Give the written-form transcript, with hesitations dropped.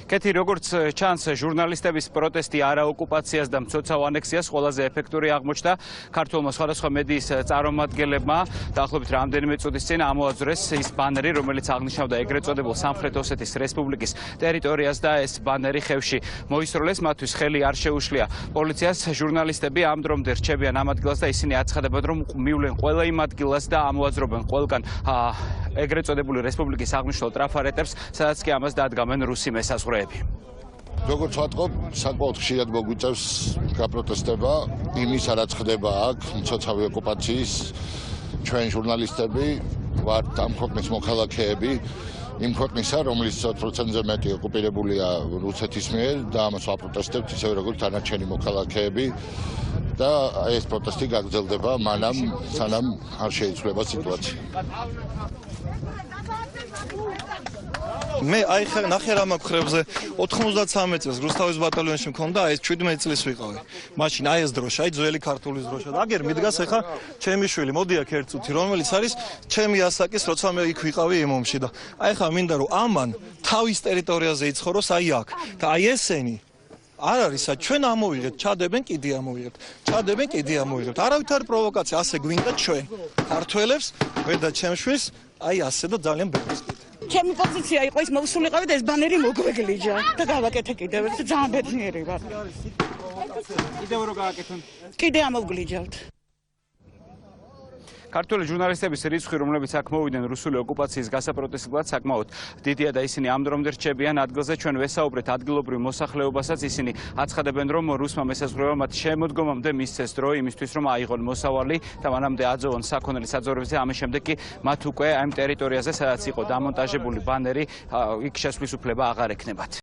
კეთი როგორც ჩანს ჟურნალისტების პროტესტი არაოკუპაციას და მცოცავ ანექსიას ყველაზე ეფექტური აღმოჩნდა ქართულმა სხვადასხვა მედიის წარმომადგენლებმა დაახლოებით რამდენიმე წუთის წინ ამოაძვრეს ის ბანერი რომელიც აღნიშნავდა ეგრეთ წოდებულ სამხრეთ ოსეთის რესპუბლიკის ტერიტორიას და ეს ბანერი ხევში მოისროლეს მათთვის ხელი არ შეუშლია პოლიციას ჟურნალისტები ამ დრომდე რჩებიან ამ ადგილას და ისინი აცხადებენ რომ მივლენ ყველა იმ ადგილას და ამოაძრობენ ყველგან ეგრეთ წოდებული რესპუბლიკის აღნიშნულ ტრაფარეტებს სადაც კი ამას დადგამენ რუსი მესაზღვრეები როგორც ვატყობ, საკმაოდ ხშირად მოგვიწევს გაპროტესტება იმის რაც ხდება აქ მცოცავი ოკუპაციის ჩვენ ჟურნალისტები ვართ ამ ქვეყნის მოქალაქეები იმ ქვეყნისა რომლის 20%-ზე მეტი ოკუპირებულია რუსეთის მიერ და ამას ვაპროტესტებთ ისევე როგორც დანარჩენი მოქალაქეები და ეს პროტესტი გაგრძელდება მანამ სანამ არ შეიცვლება სიტუაცია მე აი ხა ნახე რა მაქვს ხრებზე 93 წელს რუსთავის ბატალიონში მქონდა აი 17 წლის ვიყავი მაშინ აი ეს დროშა აი ძველი ქართული დროშა და აგერ მიდგას ახლა ჩემი შვილი მოდი აქ ერთ წუთი რომელიც არის ჩემი ასაკის როცა მე იქ ვიყავი ემომში და აი ხა მინდა რომ ამან თავის ტერიტორიაზე იცხოვროს აი აქ და აი ესენი არ არის ჩვენ ამოვიღეთ ჩადებენ კიდე ამოვიღეთ არავითარი პროვოკაცია ასე გვინდა ჩვენ ქართველებს მე და ჩემშვილს აი ასე და ძალიან ბევრს ჩემი პოზიცია იყო ის მოვსულიყავი და ეს ბანერი მოგვეგლიჯა და გავაკეთე კიდევ და ძალიან ბედნიერი ვარ. კიდევ რო გააკეთონ? კიდე ამოვგლიჯავთ. ქართული ჟურნალისტების რიცხვი, რომლებიც აქ მოვიდნენ რუსული ოკუპაციის გასაპროტესტებლად, საკმაოდ დიდია და ისინი ამ დრომდე რჩებიან ადგილზე. ჩვენ ვესაუბრეთ ადგილობრივ მოსახლეობასაც, ისინი აცხადებენ, რომ რუსმა მესაზღვრეებმა მათ შემოდგომამდე მისცეს დრო იმისთვის, რომ აიღონ მოსავალი და მანამდე აძოვონ საქონელი საძოვრებზე. ამის შემდეგ კი მათ უკვე ამ ტერიტორიაზე, სადაც იყო დამონტაჟებული ბანერი, იქ შესვლის უფლება აღარ ექნებათ.